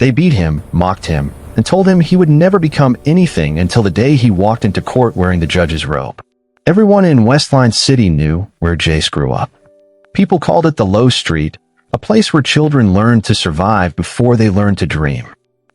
They beat him, mocked him, and told him he would never become anything until the day he walked into court wearing the judge's robe. Everyone in Westline City knew where Jace grew up. People called it the Low Street, a place where children learned to survive before they learned to dream.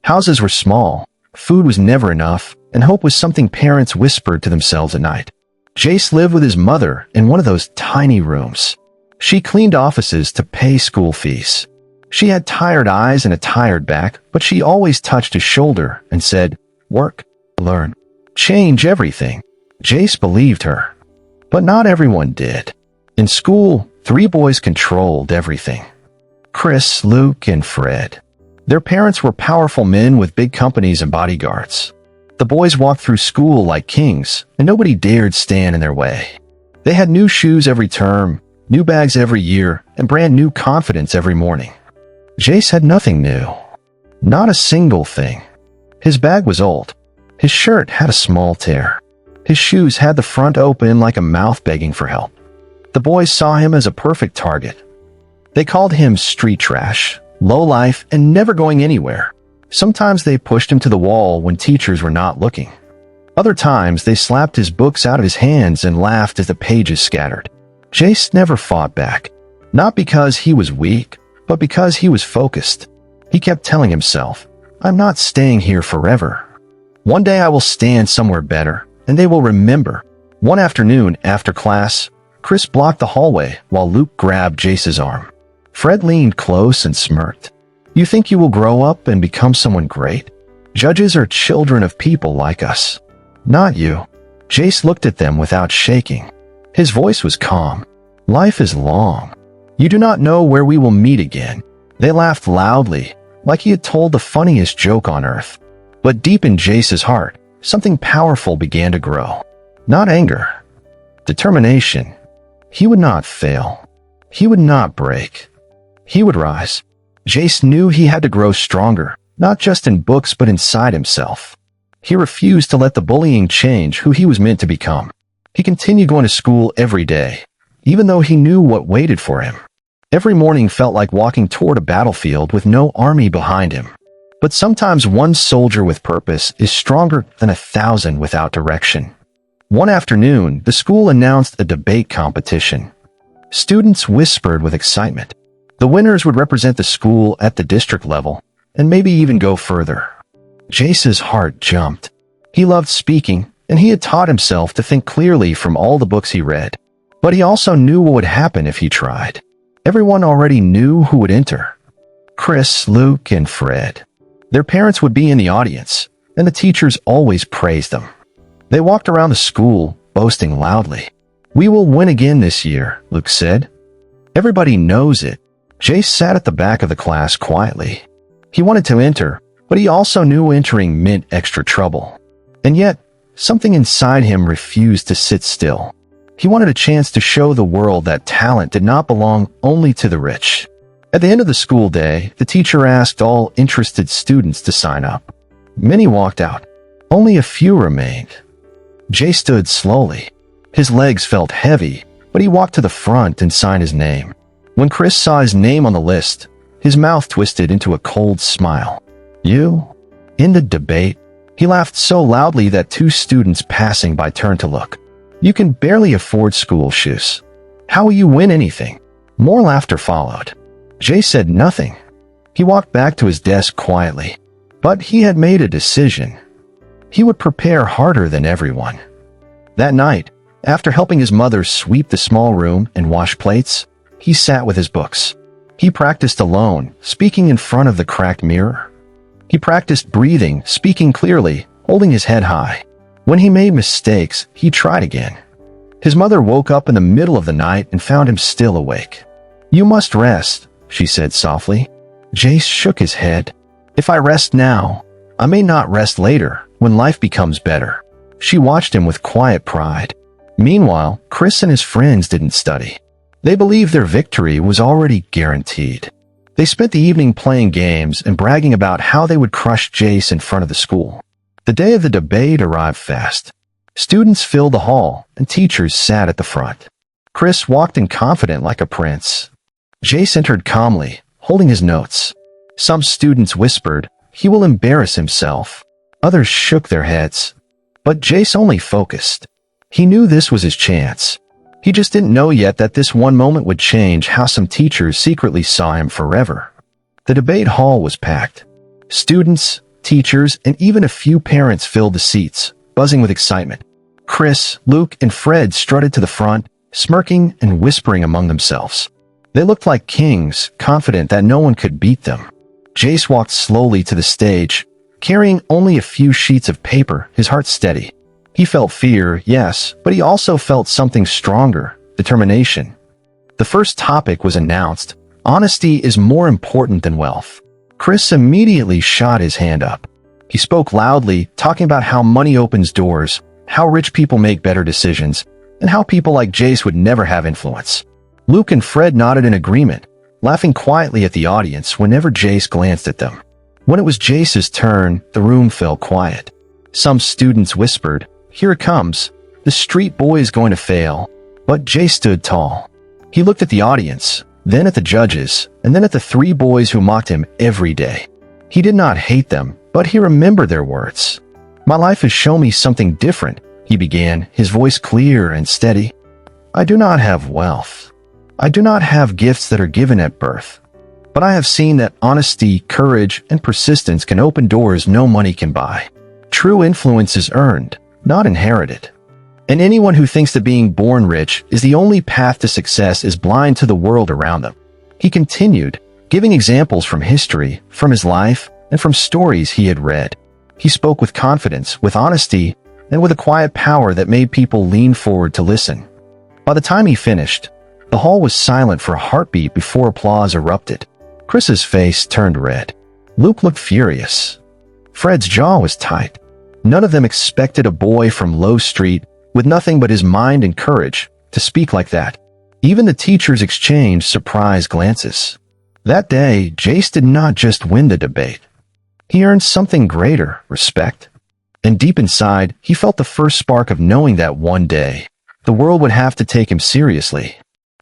Houses were small, food was never enough, and hope was something parents whispered to themselves at night. Jace lived with his mother in one of those tiny rooms. She cleaned offices to pay school fees. She had tired eyes and a tired back, but she always touched his shoulder and said, "Work, learn, change everything." Jace believed her. But not everyone did. In school, 3 boys controlled everything. Chris, Luke, and Fred. Their parents were powerful men with big companies and bodyguards. The boys walked through school like kings, and nobody dared stand in their way. They had new shoes every term, new bags every year, and brand new confidence every morning. Jace had nothing new. Not a single thing. His bag was old. His shirt had a small tear. His shoes had the front open like a mouth begging for help. The boys saw him as a perfect target. They called him street trash, low life, and never going anywhere. Sometimes they pushed him to the wall when teachers were not looking. Other times they slapped his books out of his hands and laughed as the pages scattered. Jace never fought back. Not because he was weak, but because he was focused. He kept telling himself, "I'm not staying here forever. One day I will stand somewhere better, and they will remember." One afternoon after class, Chris blocked the hallway while Luke grabbed Jace's arm. Fred leaned close and smirked. "You think you will grow up and become someone great? Judges are children of people like us. Not you." Jace looked at them without shaking. His voice was calm. "Life is long. You do not know where we will meet again." They laughed loudly, like he had told the funniest joke on earth. But deep in Jace's heart, something powerful began to grow. Not anger. Determination. He would not fail. He would not break. He would rise. Jace knew he had to grow stronger, not just in books but inside himself. He refused to let the bullying change who he was meant to become. He continued going to school every day, even though he knew what waited for him. Every morning felt like walking toward a battlefield with no army behind him. But sometimes one soldier with purpose is stronger than 1,000 without direction. One afternoon, the school announced a debate competition. Students whispered with excitement. The winners would represent the school at the district level, and maybe even go further. Jace's heart jumped. He loved speaking, and he had taught himself to think clearly from all the books he read. But he also knew what would happen if he tried. Everyone already knew who would enter. Chris, Luke, and Fred. Their parents would be in the audience, and the teachers always praised them. They walked around the school, boasting loudly. "We will win again this year," Luke said. Everybody knows it. Jace sat at the back of the class quietly. He wanted to enter, but he also knew entering meant extra trouble. And yet, something inside him refused to sit still. He wanted a chance to show the world that talent did not belong only to the rich. At the end of the school day, the teacher asked all interested students to sign up. Many walked out. Only a few remained. Jay stood slowly. His legs felt heavy, but he walked to the front and signed his name. When Chris saw his name on the list, his mouth twisted into a cold smile. "You? In the debate?" He laughed so loudly that 2 students passing by turned to look. "You can barely afford school shoes. How will you win anything?" More laughter followed. Jay said nothing. He walked back to his desk quietly. But he had made a decision. He would prepare harder than everyone. That night, after helping his mother sweep the small room and wash plates, he sat with his books. He practiced alone, speaking in front of the cracked mirror. He practiced breathing, speaking clearly, holding his head high. When he made mistakes, he tried again. His mother woke up in the middle of the night and found him still awake. "You must rest," she said softly. Jace shook his head. "If I rest now, I may not rest later, when life becomes better." She watched him with quiet pride. Meanwhile, Chris and his friends didn't study. They believed their victory was already guaranteed. They spent the evening playing games and bragging about how they would crush Jace in front of the school. The day of the debate arrived fast. Students filled the hall, and teachers sat at the front. Chris walked in confident like a prince. Jace entered calmly, holding his notes. Some students whispered, He will embarrass himself. Others shook their heads. But Jace only focused. He knew this was his chance. He just didn't know yet that this one moment would change how some teachers secretly saw him forever. The debate hall was packed. Students, teachers, and even a few parents filled the seats, buzzing with excitement. Chris, Luke, and Fred strutted to the front, smirking and whispering among themselves. They looked like kings, confident that no one could beat them. Jace walked slowly to the stage, carrying only a few sheets of paper, his heart steady. He felt fear, yes, but he also felt something stronger, determination. The first topic was announced. Honesty is more important than wealth. Chris immediately shot his hand up. He spoke loudly, talking about how money opens doors, how rich people make better decisions, and how people like Jace would never have influence. Luke and Fred nodded in agreement, laughing quietly at the audience whenever Jace glanced at them. When it was Jace's turn, the room fell quiet. Some students whispered, "Here it comes. The street boy is going to fail." But Jace stood tall. He looked at the audience, then at the judges, and then at the three boys who mocked him every day. He did not hate them, but he remembered their words. "My life has shown me something different," he began, his voice clear and steady. "I do not have wealth. I do not have gifts that are given at birth. But I have seen that honesty, courage, and persistence can open doors no money can buy. True influence is earned, not inherited. And anyone who thinks that being born rich is the only path to success is blind to the world around them." He continued, giving examples from history, from his life, and from stories he had read. He spoke with confidence, with honesty, and with a quiet power that made people lean forward to listen. By the time he finished, the hall was silent for a heartbeat before applause erupted. Chris's face turned red. Luke looked furious. Fred's jaw was tight. None of them expected a boy from Low Street, with nothing but his mind and courage, to speak like that. Even the teachers exchanged surprised glances. That day, Jace did not just win the debate. He earned something greater, respect. And deep inside, he felt the first spark of knowing that one day, the world would have to take him seriously.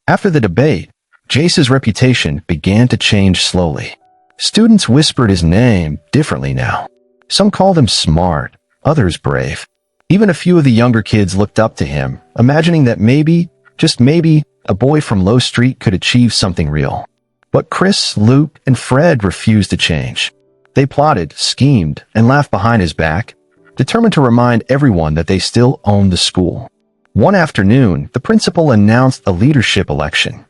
After the debate, Jace's reputation began to change slowly. Students whispered his name differently now. Some called him smart, others brave. Even a few of the younger kids looked up to him, imagining that maybe, just maybe, a boy from Low Street could achieve something real. But Chris, Luke, and Fred refused to change. They plotted, schemed, and laughed behind his back, determined to remind everyone that they still owned the school. One afternoon, the principal announced a leadership election.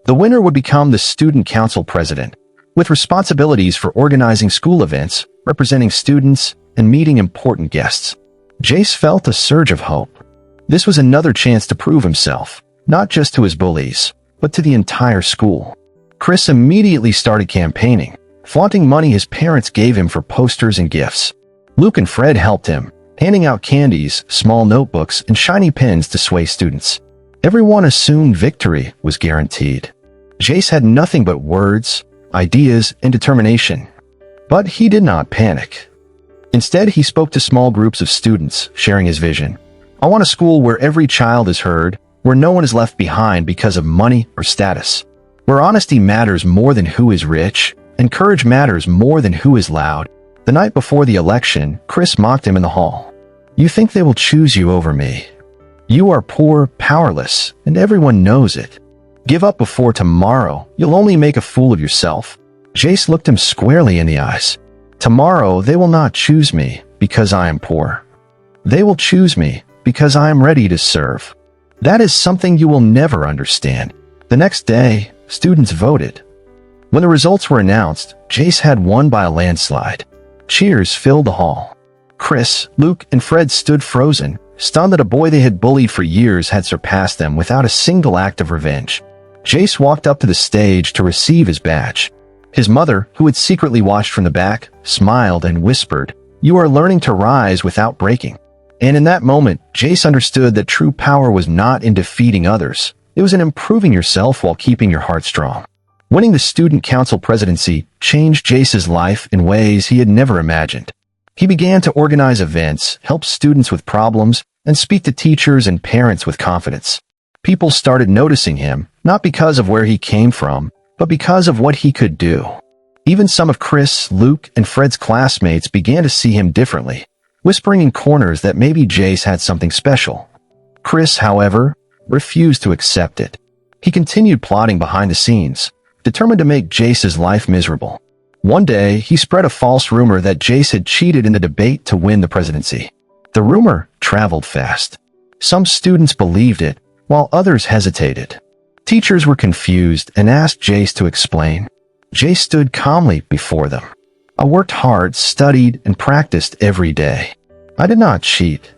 The winner would become the student council president, with responsibilities for organizing school events, representing students, and meeting important guests. Jace felt a surge of hope. This was another chance to prove himself, not just to his bullies, but to the entire school. Chris immediately started campaigning, flaunting money his parents gave him for posters and gifts. Luke and Fred helped him, handing out candies, small notebooks, and shiny pens to sway students. Everyone assumed victory was guaranteed. Jace had nothing but words, ideas, and determination. But he did not panic. Instead, he spoke to small groups of students, sharing his vision. "I want a school where every child is heard, where no one is left behind because of money or status, where honesty matters more than who is rich, and courage matters more than who is loud." The night before the election, Chris mocked him in the hall. "You think they will choose you over me? You are poor, powerless, and everyone knows it. Give up before tomorrow. You'll only make a fool of yourself." Jace looked him squarely in the eyes. "Tomorrow they will not choose me because I am poor. They will choose me because I am ready to serve. That is something you will never understand." The next day, students voted. When the results were announced, Jace had won by a landslide. Cheers filled the hall. Chris, Luke, and Fred stood frozen, stunned that a boy they had bullied for years had surpassed them without a single act of revenge. Jace walked up to the stage to receive his badge. His mother, who had secretly watched from the back, smiled and whispered, "You are learning to rise without breaking." And in that moment, Jace understood that true power was not in defeating others. It was in improving yourself while keeping your heart strong. Winning the student council presidency changed Jace's life in ways he had never imagined. He began to organize events, help students with problems, and speak to teachers and parents with confidence. People started noticing him, not because of where he came from, but because of what he could do. Even some of Chris, Luke, and Fred's classmates began to see him differently, whispering in corners that maybe Jace had something special. Chris, however, refused to accept it. He continued plotting behind the scenes, determined to make Jace's life miserable. One day, he spread a false rumor that Jace had cheated in the debate to win the presidency. The rumor traveled fast. Some students believed it, while others hesitated. Teachers were confused and asked Jace to explain. Jace stood calmly before them. I worked hard, studied, and practiced every day. I did not cheat.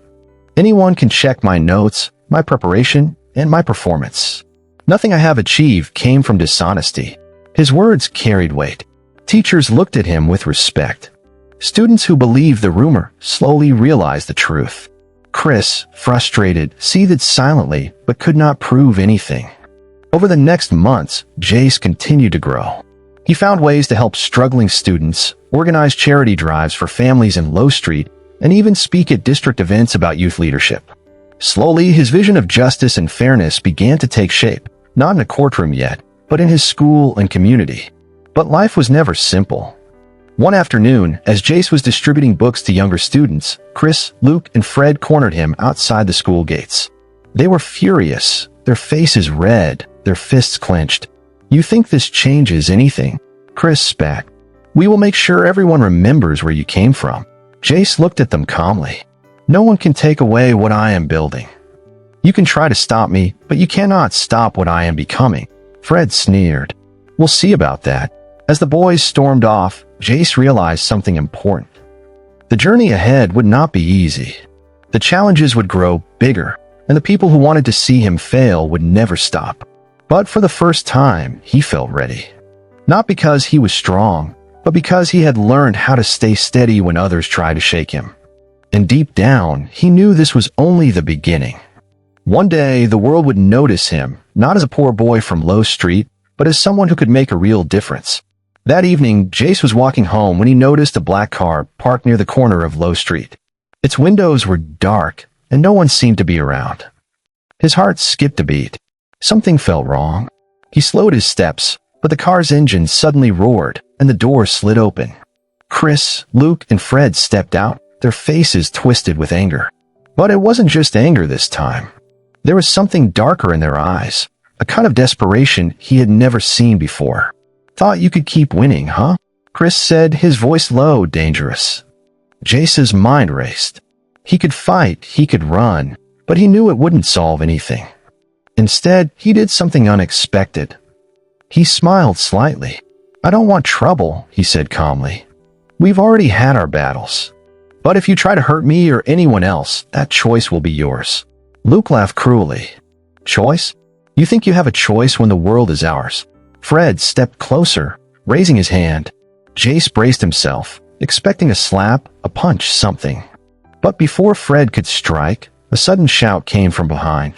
Anyone can check my notes, my preparation, and my performance. Nothing I have achieved came from dishonesty. His words carried weight. Teachers looked at him with respect. Students who believed the rumor slowly realized the truth. Chris, frustrated, seethed silently but could not prove anything. Over the next months, Jace continued to grow. He found ways to help struggling students, organize charity drives for families in Low Street, and even speak at district events about youth leadership. Slowly, his vision of justice and fairness began to take shape, not in a courtroom yet, but in his school and community. But life was never simple. One afternoon, as Jace was distributing books to younger students, Chris, Luke, and Fred cornered him outside the school gates. They were furious, their faces red, their fists clenched. You think this changes anything? Chris spat. We will make sure everyone remembers where you came from. Jace looked at them calmly. No one can take away what I am building. You can try to stop me, but you cannot stop what I am becoming. Fred sneered. We'll see about that. As the boys stormed off, Jace realized something important. The journey ahead would not be easy. The challenges would grow bigger, and the people who wanted to see him fail would never stop. But for the first time, he felt ready. Not because he was strong, but because he had learned how to stay steady when others tried to shake him. And deep down, he knew this was only the beginning. One day, the world would notice him, not as a poor boy from Low Street, but as someone who could make a real difference. That evening, Jace was walking home when he noticed a black car parked near the corner of Low Street. Its windows were dark, and no one seemed to be around. His heart skipped a beat. Something felt wrong. He slowed his steps, but the car's engine suddenly roared, and the door slid open. Chris, Luke, and Fred stepped out, their faces twisted with anger. But it wasn't just anger this time. There was something darker in their eyes, a kind of desperation he had never seen before. Thought you could keep winning, huh? Chris said, his voice low, dangerous. Jace's mind raced. He could fight, he could run, but he knew it wouldn't solve anything. Instead, he did something unexpected. He smiled slightly. I don't want trouble, he said calmly. We've already had our battles. But if you try to hurt me or anyone else, that choice will be yours. Luke laughed cruelly. Choice? You think you have a choice when the world is ours? Fred stepped closer, raising his hand. Jace braced himself, expecting a slap, a punch, something. But before Fred could strike, a sudden shout came from behind.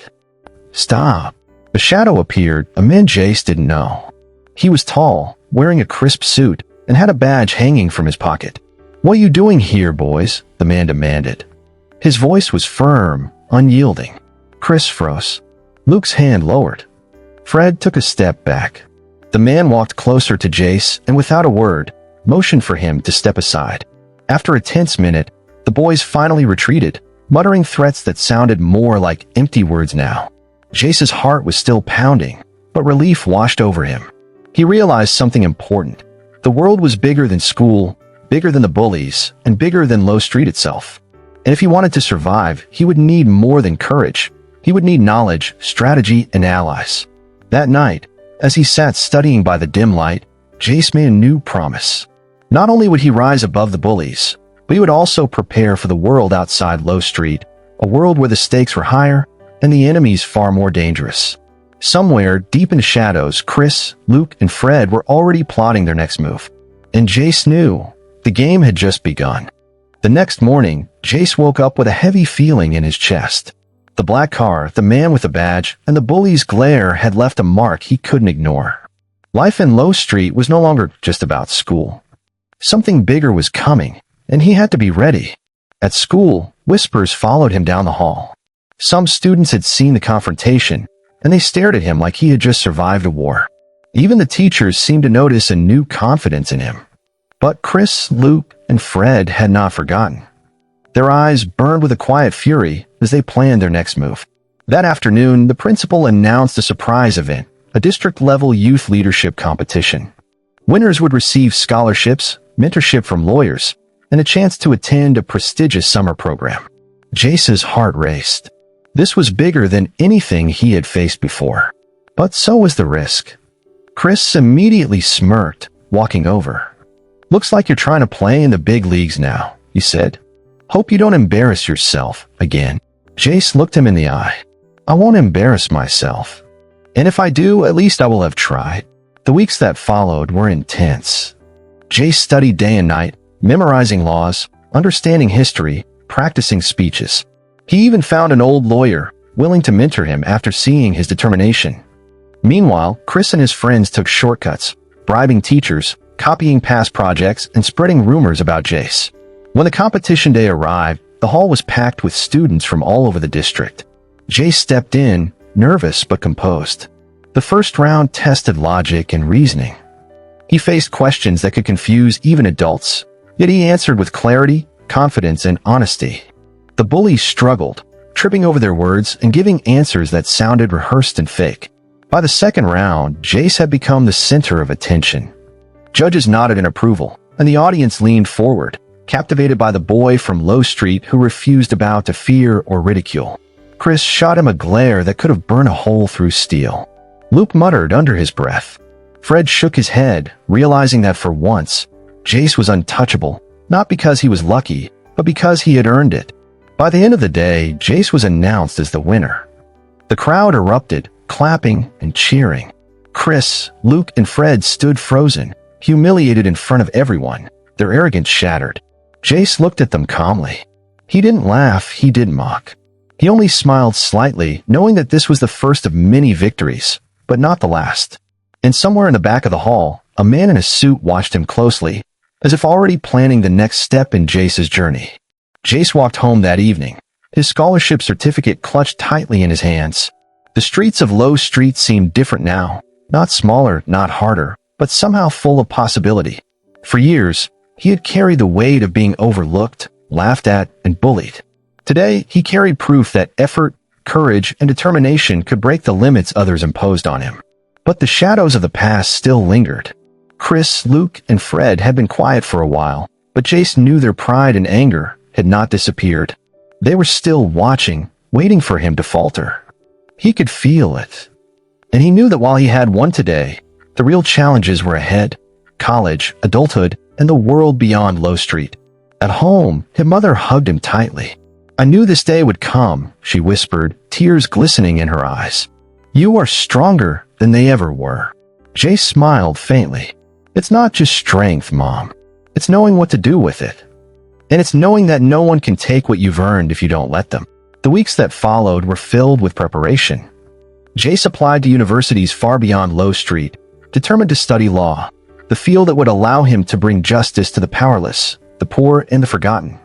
Stop. A shadow appeared, a man Jace didn't know. He was tall, wearing a crisp suit, and had a badge hanging from his pocket. What are you doing here, boys? The man demanded. His voice was firm, unyielding. Chris froze. Luke's hand lowered. Fred took a step back. The man walked closer to Jace and without a word, motioned for him to step aside. After a tense minute, the boys finally retreated, muttering threats that sounded more like empty words now. Jace's heart was still pounding, but relief washed over him. He realized something important. The world was bigger than school, bigger than the bullies, and bigger than Low Street itself. And if he wanted to survive, he would need more than courage. He would need knowledge, strategy, and allies. That night, as he sat studying by the dim light, Jace made a new promise. Not only would he rise above the bullies, but he would also prepare for the world outside Low Street, a world where the stakes were higher and the enemies far more dangerous. Somewhere, deep in the shadows, Chris, Luke, and Fred were already plotting their next move. And Jace knew the game had just begun. The next morning, Jace woke up with a heavy feeling in his chest. The black car, the man with the badge, and the bully's glare had left a mark he couldn't ignore. Life in Low Street was no longer just about school. Something bigger was coming, and he had to be ready. At school, whispers followed him down the hall. Some students had seen the confrontation, and they stared at him like he had just survived a war. Even the teachers seemed to notice a new confidence in him. But Chris, Luke, and Fred had not forgotten. Their eyes burned with a quiet fury as they planned their next move. That afternoon, the principal announced a surprise event, a district-level youth leadership competition. Winners would receive scholarships, mentorship from lawyers, and a chance to attend a prestigious summer program. Jace's heart raced. This was bigger than anything he had faced before. But so was the risk. Chris immediately smirked, walking over. "Looks like you're trying to play in the big leagues now," he said. "Hope you don't embarrass yourself again." Jace looked him in the eye. "I won't embarrass myself. And if I do, at least I will have tried." The weeks that followed were intense. Jace studied day and night, memorizing laws, understanding history, practicing speeches. He even found an old lawyer, willing to mentor him after seeing his determination. Meanwhile, Chris and his friends took shortcuts, bribing teachers, copying past projects, and spreading rumors about Jace. When the competition day arrived, the hall was packed with students from all over the district. Jace stepped in, nervous but composed. The first round tested logic and reasoning. He faced questions that could confuse even adults, yet he answered with clarity, confidence, and honesty. The bullies struggled, tripping over their words and giving answers that sounded rehearsed and fake. By the second round, Jace had become the center of attention. Judges nodded in approval, and the audience leaned forward, captivated by the boy from Low Street who refused to bow to fear or ridicule. Chris shot him a glare that could have burned a hole through steel. Luke muttered under his breath. Fred shook his head, realizing that for once, Jace was untouchable, not because he was lucky, but because he had earned it. By the end of the day, Jace was announced as the winner. The crowd erupted, clapping and cheering. Chris, Luke, and Fred stood frozen, humiliated in front of everyone, their arrogance shattered. Jace looked at them calmly. He didn't laugh, he didn't mock. He only smiled slightly, knowing that this was the first of many victories, but not the last. And somewhere in the back of the hall, a man in a suit watched him closely, as if already planning the next step in Jace's journey. Jace walked home that evening, his scholarship certificate clutched tightly in his hands. The streets of Low Street seemed different now, not smaller, not harder, but somehow full of possibility. For years, he had carried the weight of being overlooked, laughed at, and bullied. Today, he carried proof that effort, courage, and determination could break the limits others imposed on him. But the shadows of the past still lingered. Chris, Luke, and Fred had been quiet for a while, but Jace knew their pride and anger had not disappeared. They were still watching, waiting for him to falter. He could feel it. And he knew that while he had won today, the real challenges were ahead: college, adulthood, and the world beyond Low Street. At home, his mother hugged him tightly. "I knew this day would come," she whispered, tears glistening in her eyes. "You are stronger than they ever were." Jace smiled faintly. "It's not just strength, Mom. It's knowing what to do with it. And it's knowing that no one can take what you've earned if you don't let them." The weeks that followed were filled with preparation. Jace applied to universities far beyond Low Street, determined to study law, the field that would allow him to bring justice to the powerless, the poor, and the forgotten.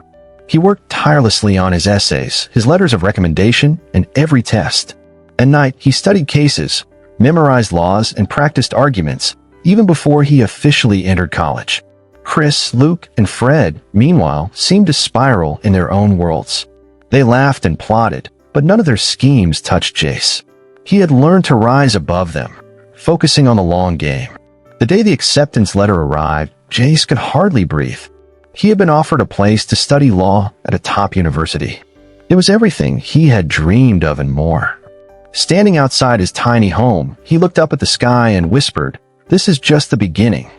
He worked tirelessly on his essays, his letters of recommendation, and every test. At night, he studied cases, memorized laws, and practiced arguments, even before he officially entered college. Chris, Luke, and Fred, meanwhile, seemed to spiral in their own worlds. They laughed and plotted, but none of their schemes touched Jace. He had learned to rise above them, focusing on the long game. The day the acceptance letter arrived, Jace could hardly breathe. He had been offered a place to study law at a top university. It was everything he had dreamed of and more. Standing outside his tiny home, he looked up at the sky and whispered, "This is just the beginning.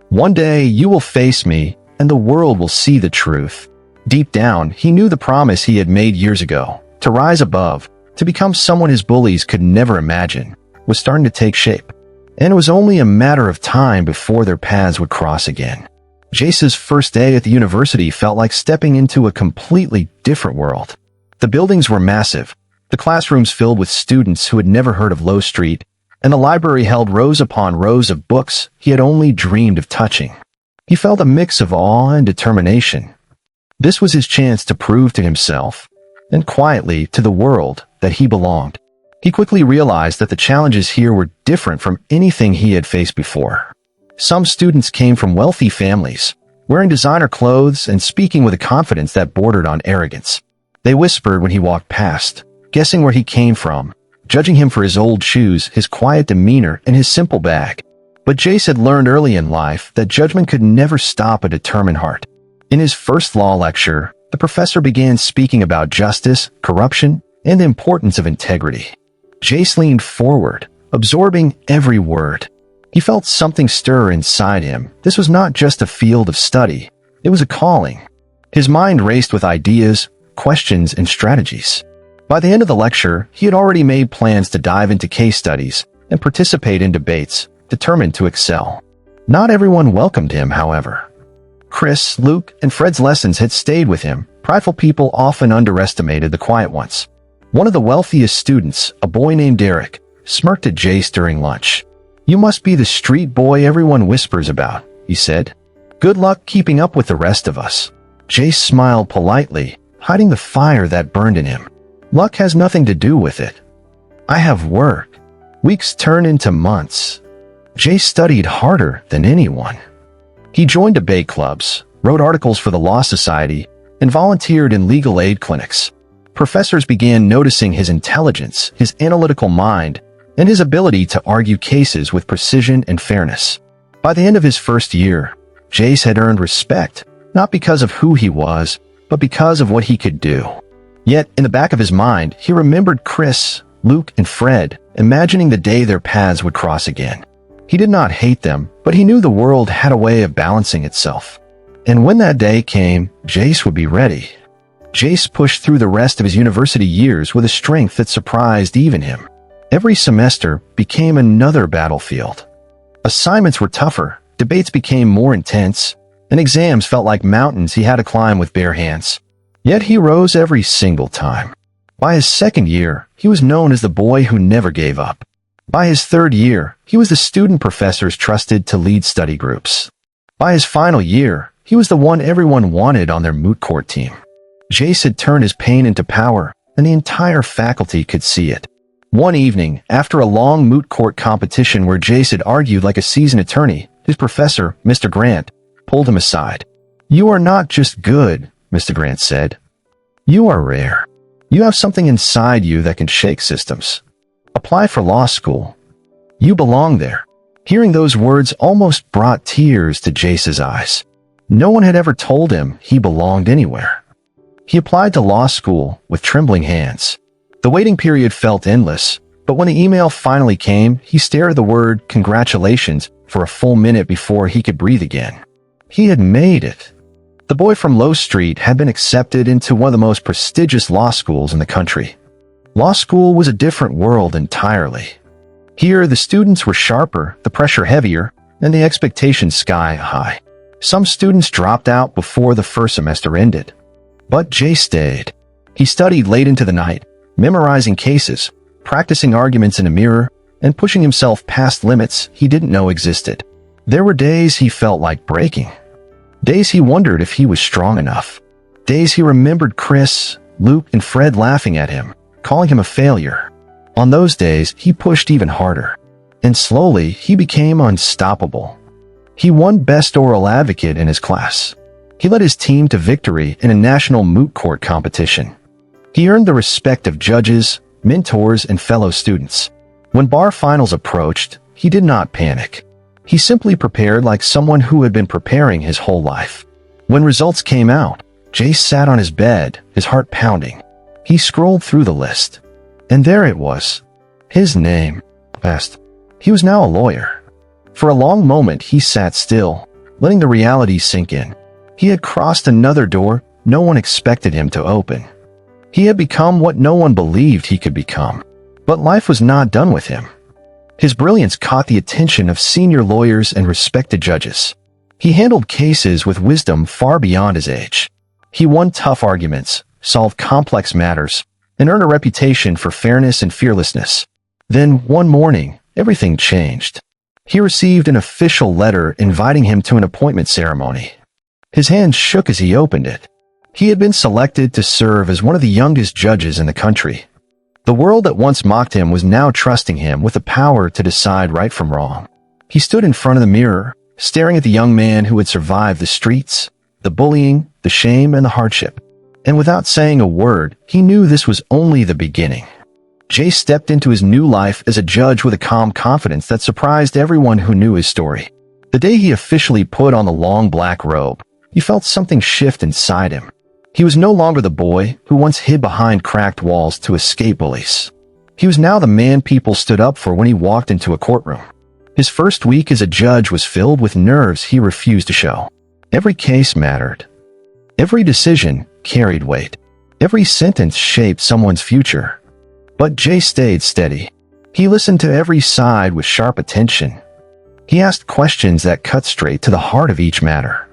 One day you will face me, and the world will see the truth." Deep down, he knew the promise he had made years ago, to rise above, to become someone his bullies could never imagine, was starting to take shape. And it was only a matter of time before their paths would cross again. Jace's first day at the university felt like stepping into a completely different world. The buildings were massive, the classrooms filled with students who had never heard of Low Street, and the library held rows upon rows of books he had only dreamed of touching. He felt a mix of awe and determination. This was his chance to prove to himself, and quietly to the world, that he belonged. He quickly realized that the challenges here were different from anything he had faced before. Some students came from wealthy families, wearing designer clothes and speaking with a confidence that bordered on arrogance. They whispered when he walked past, guessing where he came from, judging him for his old shoes, his quiet demeanor, and his simple bag. But Jace had learned early in life that judgment could never stop a determined heart. In his first law lecture, the professor began speaking about justice, corruption, and the importance of integrity. Jace leaned forward, absorbing every word. He felt something stir inside him. This was not just a field of study. It was a calling. His mind raced with ideas, questions, and strategies. By the end of the lecture, he had already made plans to dive into case studies and participate in debates, determined to excel. Not everyone welcomed him, however. Chris, Luke, and Fred's lessons had stayed with him. Prideful people often underestimated the quiet ones. One of the wealthiest students, a boy named Derek, smirked at Jace during lunch. "You must be the street boy everyone whispers about," he said. "Good luck keeping up with the rest of us." Jace smiled politely, hiding the fire that burned in him. "Luck has nothing to do with it. I have work." Weeks turned into months. Jace studied harder than anyone. He joined debate clubs, wrote articles for the Law Society, and volunteered in legal aid clinics. Professors began noticing his intelligence, his analytical mind, and his ability to argue cases with precision and fairness. By the end of his first year, Jace had earned respect, not because of who he was, but because of what he could do. Yet, in the back of his mind, he remembered Chris, Luke, and Fred, imagining the day their paths would cross again. He did not hate them, but he knew the world had a way of balancing itself. And when that day came, Jace would be ready. Jace pushed through the rest of his university years with a strength that surprised even him. Every semester became another battlefield. Assignments were tougher, debates became more intense, and exams felt like mountains he had to climb with bare hands. Yet he rose every single time. By his second year, he was known as the boy who never gave up. By his third year, he was the student professors trusted to lead study groups. By his final year, he was the one everyone wanted on their moot court team. Jace had turned his pain into power, and the entire faculty could see it. One evening, after a long moot court competition where Jace had argued like a seasoned attorney, his professor, Mr. Grant, pulled him aside. "You are not just good," Mr. Grant said. "You are rare. You have something inside you that can shake systems. Apply for law school. You belong there." Hearing those words almost brought tears to Jace's eyes. No one had ever told him he belonged anywhere. He applied to law school with trembling hands. The waiting period felt endless, but when the email finally came, he stared at the word "congratulations" for a full minute before he could breathe again. He had made it. The boy from Low Street had been accepted into one of the most prestigious law schools in the country. Law school was a different world entirely. Here, the students were sharper, the pressure heavier, and the expectations sky high. Some students dropped out before the first semester ended. But Jay stayed. He studied late into the night, memorizing cases, practicing arguments in a mirror, and pushing himself past limits he didn't know existed. There were days he felt like breaking. Days he wondered if he was strong enough. Days he remembered Chris, Luke, and Fred laughing at him, calling him a failure. On those days, he pushed even harder. And slowly, he became unstoppable. He won Best Oral Advocate in his class. He led his team to victory in a national moot court competition. He earned the respect of judges, mentors, and fellow students. When bar finals approached, he did not panic. He simply prepared like someone who had been preparing his whole life. When results came out, Jay sat on his bed, his heart pounding. He scrolled through the list. And there it was. His name. Best. He was now a lawyer. For a long moment, he sat still, letting the reality sink in. He had crossed another door no one expected him to open. He had become what no one believed he could become. But life was not done with him. His brilliance caught the attention of senior lawyers and respected judges. He handled cases with wisdom far beyond his age. He won tough arguments, solved complex matters, and earned a reputation for fairness and fearlessness. Then, one morning, everything changed. He received an official letter inviting him to an appointment ceremony. His hand shook as he opened it. He had been selected to serve as one of the youngest judges in the country. The world that once mocked him was now trusting him with the power to decide right from wrong. He stood in front of the mirror, staring at the young man who had survived the streets, the bullying, the shame, and the hardship. And without saying a word, he knew this was only the beginning. Jay stepped into his new life as a judge with a calm confidence that surprised everyone who knew his story. The day he officially put on the long black robe, he felt something shift inside him. He was no longer the boy who once hid behind cracked walls to escape bullies. He was now the man people stood up for when he walked into a courtroom. His first week as a judge was filled with nerves he refused to show. Every case mattered. Every decision carried weight. Every sentence shaped someone's future. But Jay stayed steady. He listened to every side with sharp attention. He asked questions that cut straight to the heart of each matter.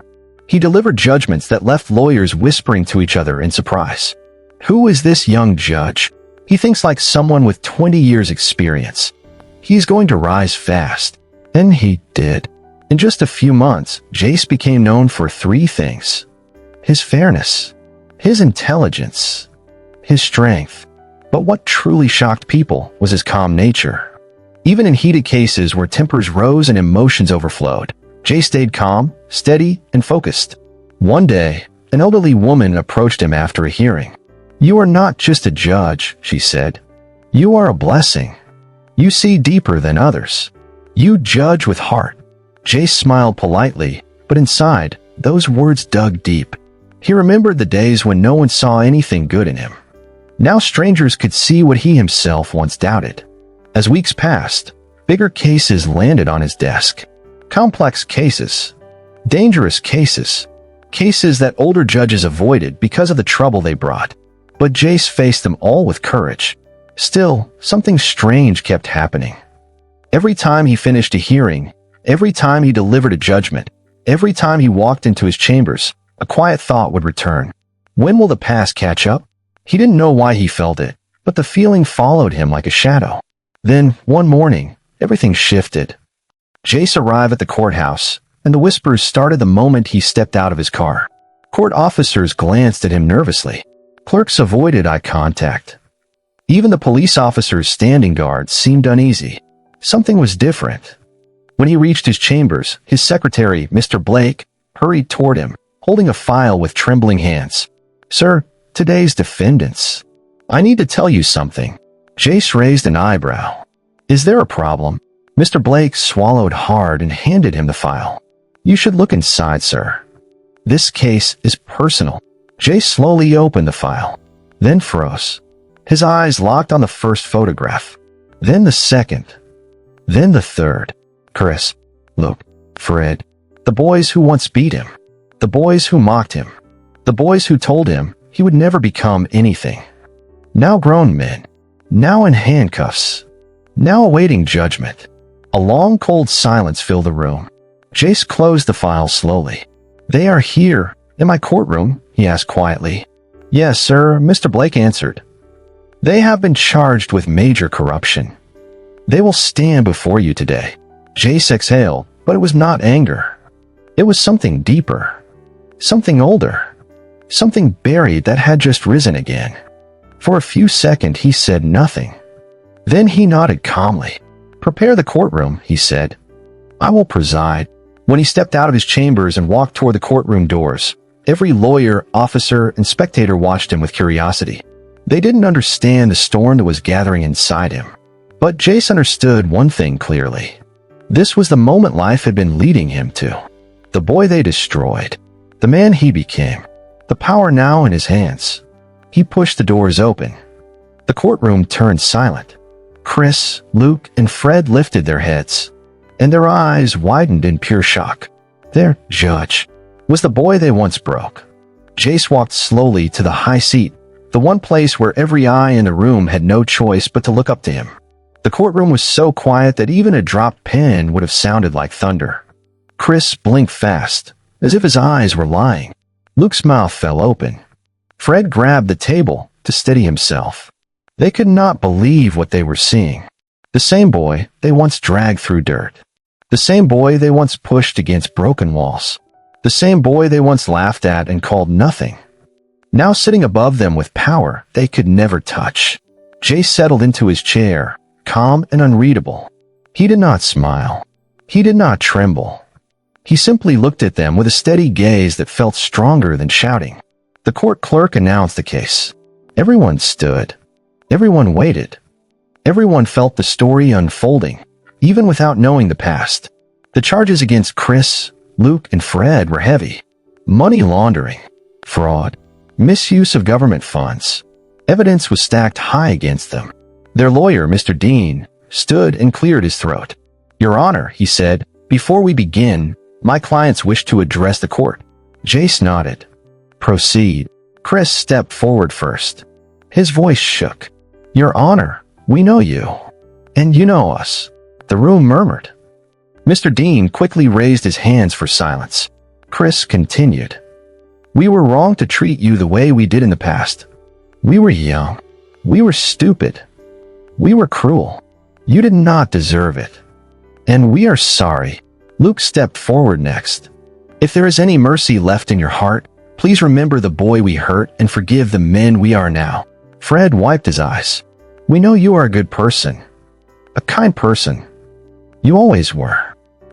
He delivered judgments that left lawyers whispering to each other in surprise. Who is this young judge? He thinks like someone with 20 years experience. He's going to rise fast. And he did. In just a few months, Jace became known for three things: his fairness, his intelligence, his strength. But what truly shocked people was his calm nature. Even in heated cases where tempers rose and emotions overflowed, Jay stayed calm, steady, and focused. One day, an elderly woman approached him after a hearing. "You are not just a judge," she said. "You are a blessing. You see deeper than others. You judge with heart." Jay smiled politely, but inside, those words dug deep. He remembered the days when no one saw anything good in him. Now strangers could see what he himself once doubted. As weeks passed, bigger cases landed on his desk. Complex cases. Dangerous cases. Cases that older judges avoided because of the trouble they brought. But Jace faced them all with courage. Still, something strange kept happening. Every time he finished a hearing, every time he delivered a judgment, every time he walked into his chambers, a quiet thought would return. When will the past catch up? He didn't know why he felt it, but the feeling followed him like a shadow. Then, one morning, everything shifted. Jace arrived at the courthouse, and the whispers started the moment he stepped out of his car. Court officers glanced at him nervously. Clerks avoided eye contact. Even the police officers standing guard seemed uneasy. Something was different. When he reached his chambers, his secretary, Mr. Blake, hurried toward him, holding a file with trembling hands. "Sir, today's defendants. I need to tell you something." Jace raised an eyebrow. "Is there a problem?" Mr. Blake swallowed hard and handed him the file. "You should look inside, sir. This case is personal." Jace slowly opened the file, then froze. His eyes locked on the first photograph, then the second, then the third. Chris, Luke, Fred, the boys who once beat him, the boys who mocked him, the boys who told him he would never become anything. Now grown men, now in handcuffs, now awaiting judgment. A long, cold silence filled the room. Jace closed the file slowly. "They are here, in my courtroom?" he asked quietly. "Yes, sir," Mr. Blake answered. "They have been charged with major corruption. They will stand before you today." Jace exhaled, but it was not anger. It was something deeper, something older, something buried that had just risen again. For a few seconds he said nothing. Then he nodded calmly. "Prepare the courtroom," he said. "I will preside." When he stepped out of his chambers and walked toward the courtroom doors, every lawyer, officer, and spectator watched him with curiosity. They didn't understand the storm that was gathering inside him. But Jace understood one thing clearly. This was the moment life had been leading him to. The boy they destroyed. The man he became. The power now in his hands. He pushed the doors open. The courtroom turned silent. Chris, Luke, and Fred lifted their heads, and their eyes widened in pure shock. Their judge was the boy they once broke. Jace walked slowly to the high seat, the one place where every eye in the room had no choice but to look up to him. The courtroom was so quiet that even a dropped pen would have sounded like thunder. Chris blinked fast, as if his eyes were lying. Luke's mouth fell open. Fred grabbed the table to steady himself. They could not believe what they were seeing. The same boy they once dragged through dirt. The same boy they once pushed against broken walls. The same boy they once laughed at and called nothing. Now sitting above them with power they could never touch. Jace settled into his chair, calm and unreadable. He did not smile. He did not tremble. He simply looked at them with a steady gaze that felt stronger than shouting. The court clerk announced the case. Everyone stood. Everyone waited. Everyone felt the story unfolding, even without knowing the past. The charges against Chris, Luke, and Fred were heavy. Money laundering, fraud, misuse of government funds. Evidence was stacked high against them. Their lawyer, Mr. Dean, stood and cleared his throat. "Your Honor," he said, "before we begin, my clients wish to address the court." Jace nodded. "Proceed." Chris stepped forward first. His voice shook. "Your Honor, we know you. And you know us." The room murmured. Mr. Dean quickly raised his hands for silence. Chris continued. "We were wrong to treat you the way we did in the past. We were young. We were stupid. We were cruel. You did not deserve it. And we are sorry." Luke stepped forward next. "If there is any mercy left in your heart, please remember the boy we hurt and forgive the men we are now." Fred wiped his eyes. "We know you are a good person. A kind person. You always were.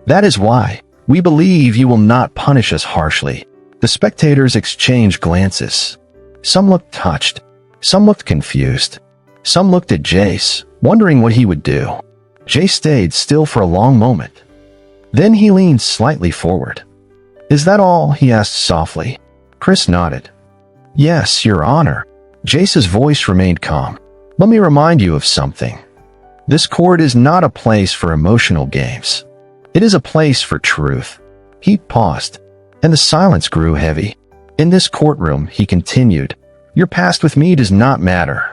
That is why we believe you will not punish us harshly." The spectators exchanged glances. Some looked touched. Some looked confused. Some looked at Jace, wondering what he would do. Jace stayed still for a long moment. Then he leaned slightly forward. "Is that all?" he asked softly. Chris nodded. "Yes, Your Honor." Jace's voice remained calm. "Let me remind you of something. This court is not a place for emotional games. It is a place for truth." He paused, and the silence grew heavy. "In this courtroom," he continued, "your past with me does not matter.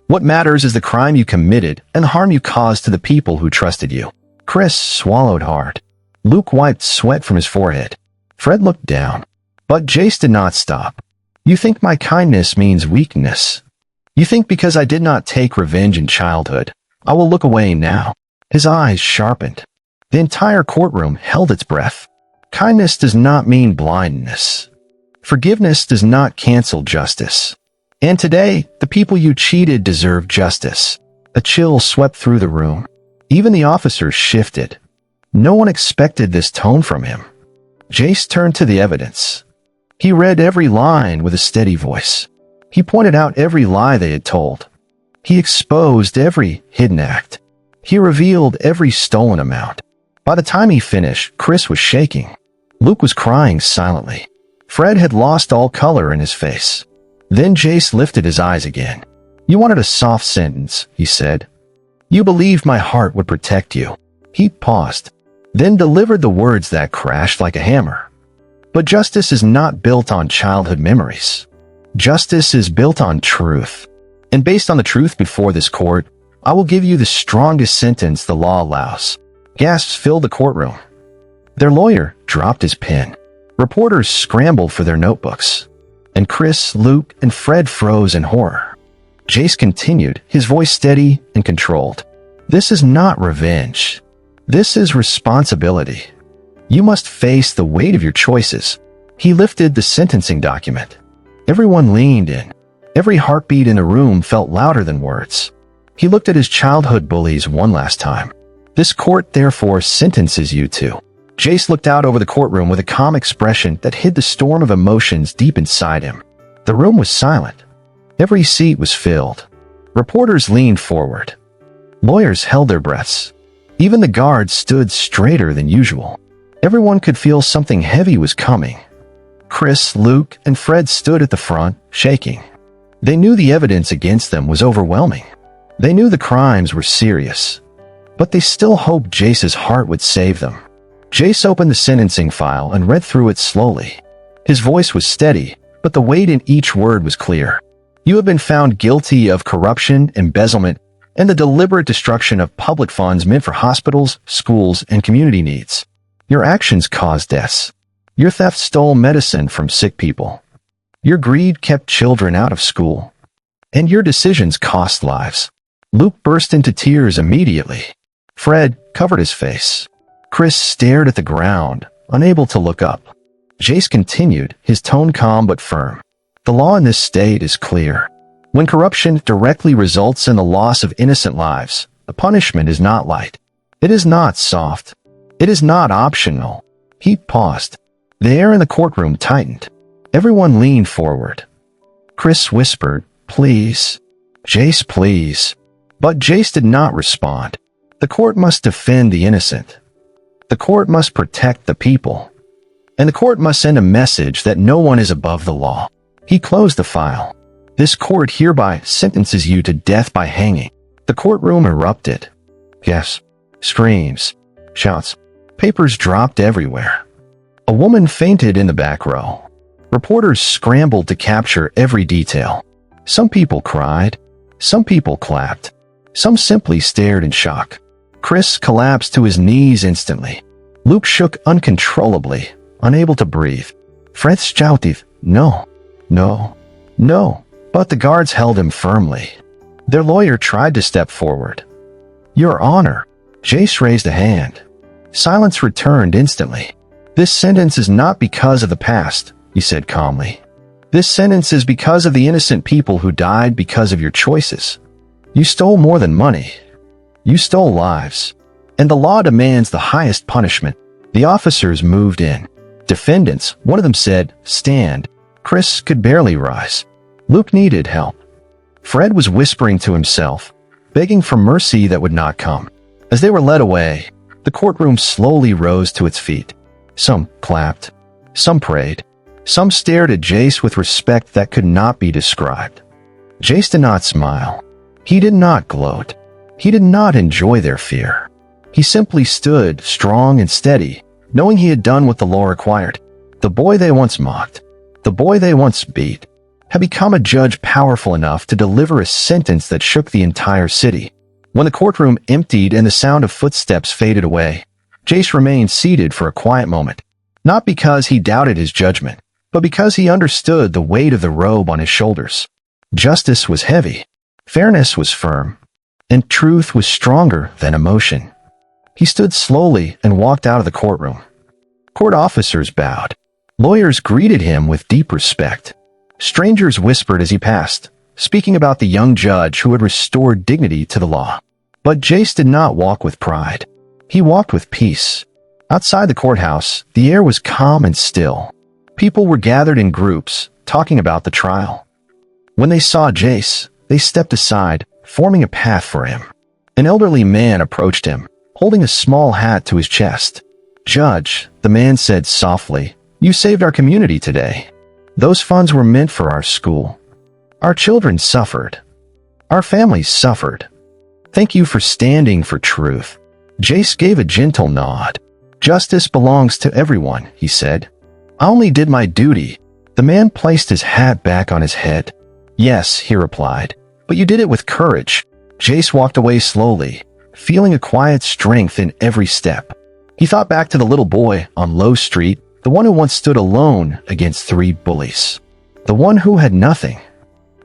What matters is the crime you committed and the harm you caused to the people who trusted you." Chris swallowed hard. Luke wiped sweat from his forehead. Fred looked down. But Jace did not stop. "You think my kindness means weakness. You think because I did not take revenge in childhood, I will look away now." His eyes sharpened. The entire courtroom held its breath. Kindness does not mean blindness. Forgiveness does not cancel justice. And today, the people you cheated deserve justice. A chill swept through the room. Even the officers shifted. No one expected this tone from him. Jace turned to the evidence. He read every line with a steady voice. He pointed out every lie they had told. He exposed every hidden act. He revealed every stolen amount. By the time he finished, Chris was shaking. Luke was crying silently. Fred had lost all color in his face. Then Jace lifted his eyes again. "You wanted a soft sentence," he said. "You believed my heart would protect you." He paused, then delivered the words that crashed like a hammer. "But justice is not built on childhood memories. Justice is built on truth. And based on the truth before this court, I will give you the strongest sentence the law allows." Gasps filled the courtroom. Their lawyer dropped his pen. Reporters scrambled for their notebooks. And Chris, Luke, and Fred froze in horror. Jace continued, his voice steady and controlled. "This is not revenge. This is responsibility. You must face the weight of your choices." He lifted the sentencing document. Everyone leaned in. Every heartbeat in the room felt louder than words. He looked at his childhood bullies one last time. "This court therefore sentences you to." Jace looked out over the courtroom with a calm expression that hid the storm of emotions deep inside him. The room was silent. Every seat was filled. Reporters leaned forward. Lawyers held their breaths. Even the guards stood straighter than usual. Everyone could feel something heavy was coming. Chris, Luke, and Fred stood at the front, shaking. They knew the evidence against them was overwhelming. They knew the crimes were serious. But they still hoped Jace's heart would save them. Jace opened the sentencing file and read through it slowly. His voice was steady, but the weight in each word was clear. "You have been found guilty of corruption, embezzlement, and the deliberate destruction of public funds meant for hospitals, schools, and community needs. Your actions caused deaths. Your theft stole medicine from sick people. Your greed kept children out of school. And your decisions cost lives." Luke burst into tears immediately. Fred covered his face. Chris stared at the ground, unable to look up. Jace continued, his tone calm but firm. "The law in this state is clear. When corruption directly results in the loss of innocent lives, the punishment is not light. It is not soft. It is not optional. He paused. The air in the courtroom tightened. Everyone leaned forward. Chris whispered, "Please. Jace, please." But Jace did not respond. The court must defend the innocent. The court must protect the people. And the court must send a message that no one is above the law. He closed the file. "This court hereby sentences you to death by hanging." The courtroom erupted. Gasps, screams, shouts. Papers dropped everywhere. A woman fainted in the back row. Reporters scrambled to capture every detail. Some people cried. Some people clapped. Some simply stared in shock. Chris collapsed to his knees instantly. Luke shook uncontrollably, unable to breathe. Fred shouted, "No, no, no." But the guards held him firmly. Their lawyer tried to step forward. "Your Honor." Jace raised a hand. Silence returned instantly. "This sentence is not because of the past," he said calmly. "This sentence is because of the innocent people who died because of your choices. You stole more than money. You stole lives. And the law demands the highest punishment." The officers moved in. Defendants, one of them said, "Stand." Chris could barely rise. Luke needed help. Fred was whispering to himself, begging for mercy that would not come. As they were led away, the courtroom slowly rose to its feet. Some clapped. Some prayed. Some stared at Jace with respect that could not be described. Jace did not smile. He did not gloat. He did not enjoy their fear. He simply stood, strong and steady, knowing he had done what the law required. The boy they once mocked, the boy they once beat, had become a judge powerful enough to deliver a sentence that shook the entire city. When the courtroom emptied and the sound of footsteps faded away, Jace remained seated for a quiet moment, not because he doubted his judgment, but because he understood the weight of the robe on his shoulders. Justice was heavy, fairness was firm, and truth was stronger than emotion. He stood slowly and walked out of the courtroom. Court officers bowed. Lawyers greeted him with deep respect. Strangers whispered as he passed, speaking about the young judge who had restored dignity to the law. But Jace did not walk with pride. He walked with peace. Outside the courthouse, the air was calm and still. People were gathered in groups, talking about the trial. When they saw Jace, they stepped aside, forming a path for him. An elderly man approached him, holding a small hat to his chest. "Judge," the man said softly, "you saved our community today. Those funds were meant for our school. Our children suffered. Our families suffered. Thank you for standing for truth." Jace gave a gentle nod. "Justice belongs to everyone," he said. "I only did my duty." The man placed his hat back on his head. "Yes," he replied, "but you did it with courage." Jace walked away slowly, feeling a quiet strength in every step. He thought back to the little boy on Low Street, the one who once stood alone against 3 bullies. The one who had nothing.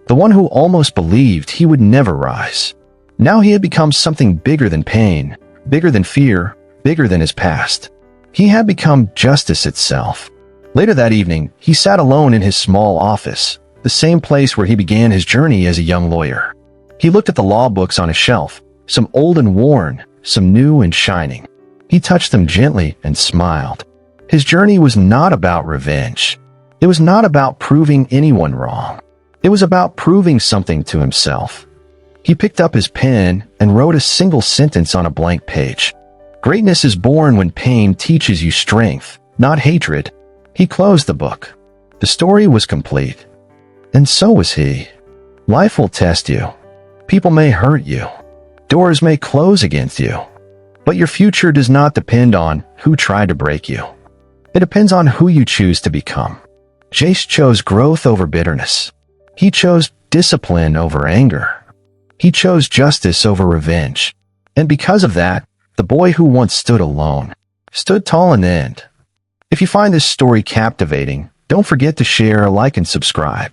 The one who almost believed he would never rise. Now he had become something bigger than pain, bigger than fear, bigger than his past. He had become justice itself. Later that evening, he sat alone in his small office, the same place where he began his journey as a young lawyer. He looked at the law books on a shelf, some old and worn, some new and shining. He touched them gently and smiled. His journey was not about revenge. It was not about proving anyone wrong. It was about proving something to himself. He picked up his pen and wrote a single sentence on a blank page. "Greatness is born when pain teaches you strength, not hatred." He closed the book. The story was complete. And so was he. Life will test you. People may hurt you. Doors may close against you. But your future does not depend on who tried to break you. It depends on who you choose to become. Jace chose growth over bitterness. He chose discipline over anger. He chose justice over revenge. And because of that, the boy who once stood alone stood tall in the end. If you find this story captivating, don't forget to share, like, and subscribe.